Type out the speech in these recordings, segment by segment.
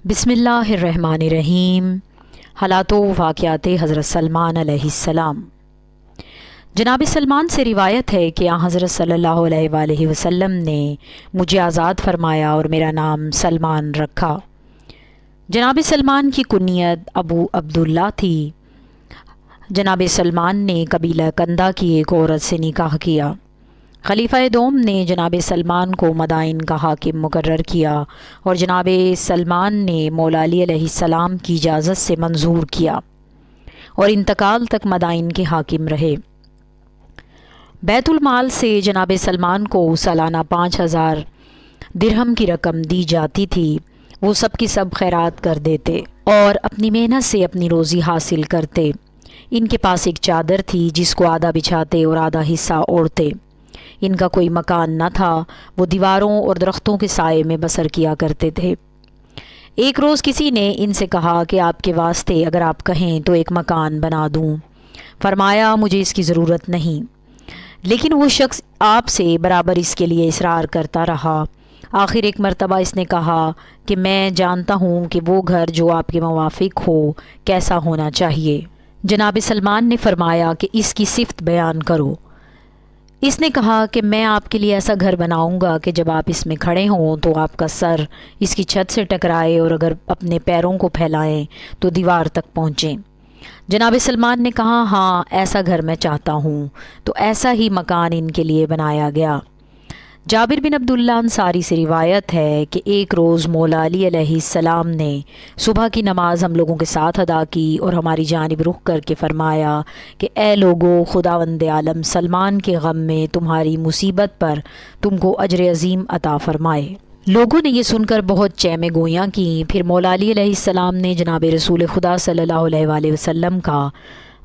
بسم اللہ الرحمن الرحیم۔ حالات و واقعات حضرت سلمان علیہ السلام۔ جناب سلمان سے روایت ہے کہ حضرت صلی اللہ علیہ وآلہ وسلم نے مجھے آزاد فرمایا اور میرا نام سلمان رکھا۔ جناب سلمان کی کنیت ابو عبداللہ تھی۔ جناب سلمان نے قبیلہ کندہ کی ایک عورت سے نکاح کیا۔ خلیفہ دوم نے جناب سلمان کو مدائن کا حاکم مقرر کیا اور جناب سلمان نے مولا علی علیہ السلام کی اجازت سے منظور کیا اور انتقال تک مدائن کے حاکم رہے۔ بیت المال سے جناب سلمان کو سالانہ 5000 درہم کی رقم دی جاتی تھی۔ وہ سب کی سب خیرات کر دیتے اور اپنی محنت سے اپنی روزی حاصل کرتے۔ ان کے پاس ایک چادر تھی جس کو آدھا بچھاتے اور آدھا حصہ اوڑھتے۔ ان کا کوئی مکان نہ تھا، وہ دیواروں اور درختوں کے سائے میں بسر کیا کرتے تھے۔ ایک روز کسی نے ان سے کہا کہ آپ کے واسطے اگر آپ کہیں تو ایک مکان بنا دوں۔ فرمایا مجھے اس کی ضرورت نہیں، لیکن وہ شخص آپ سے برابر اس کے لیے اصرار کرتا رہا۔ آخر ایک مرتبہ اس نے کہا کہ میں جانتا ہوں کہ وہ گھر جو آپ کے موافق ہو کیسا ہونا چاہیے۔ جناب سلمان نے فرمایا کہ اس کی صفت بیان کرو۔ اس نے کہا کہ میں آپ کے لیے ایسا گھر بناؤں گا کہ جب آپ اس میں کھڑے ہوں تو آپ کا سر اس کی چھت سے ٹکرائے اور اگر اپنے پیروں کو پھیلائیں تو دیوار تک پہنچیں۔ جناب سلمان نے کہا ہاں ایسا گھر میں چاہتا ہوں، تو ایسا ہی مکان ان کے لیے بنایا گیا۔ جابر بن عبداللہ انصاری سے روایت ہے کہ ایک روز مولا علی علیہ السلام نے صبح کی نماز ہم لوگوں کے ساتھ ادا کی اور ہماری جانب رخ کر کے فرمایا کہ اے لوگو، خداوند عالم سلمان کے غم میں تمہاری مصیبت پر تم کو اجر عظیم عطا فرمائے۔ لوگوں نے یہ سن کر بہت چیمیں گویاں کیں۔ پھر مولا علی علیہ السلام نے جناب رسول خدا صلی اللہ علیہ وآلہ وسلم کا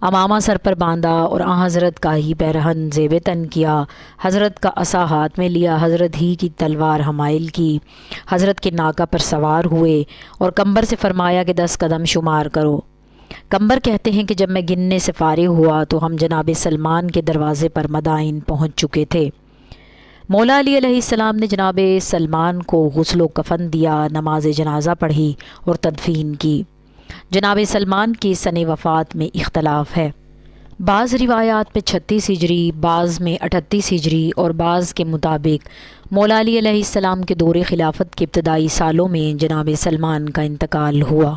امامہ سر پر باندھا اور حضرت کا ہی پیرہن زیب تن کیا، حضرت کا عصا ہاتھ میں لیا، حضرت ہی کی تلوار حمائل کی، حضرت کے ناکہ پر سوار ہوئے اور کمبر سے فرمایا کہ 10 قدم شمار کرو۔ کمبر کہتے ہیں کہ جب میں گننے سے فارغ ہوا تو ہم جناب سلمان کے دروازے پر مدائن پہنچ چکے تھے۔ مولا علی علیہ السلام نے جناب سلمان کو غسل و کفن دیا، نماز جنازہ پڑھی اور تدفین کی۔ جناب سلمان کی سن وفات میں اختلاف ہے۔ بعض روایات میں 36 ہجری، بعض میں 38 ہجری اور بعض کے مطابق مولا علی علیہ السلام کے دور خلافت کے ابتدائی سالوں میں جناب سلمان کا انتقال ہوا۔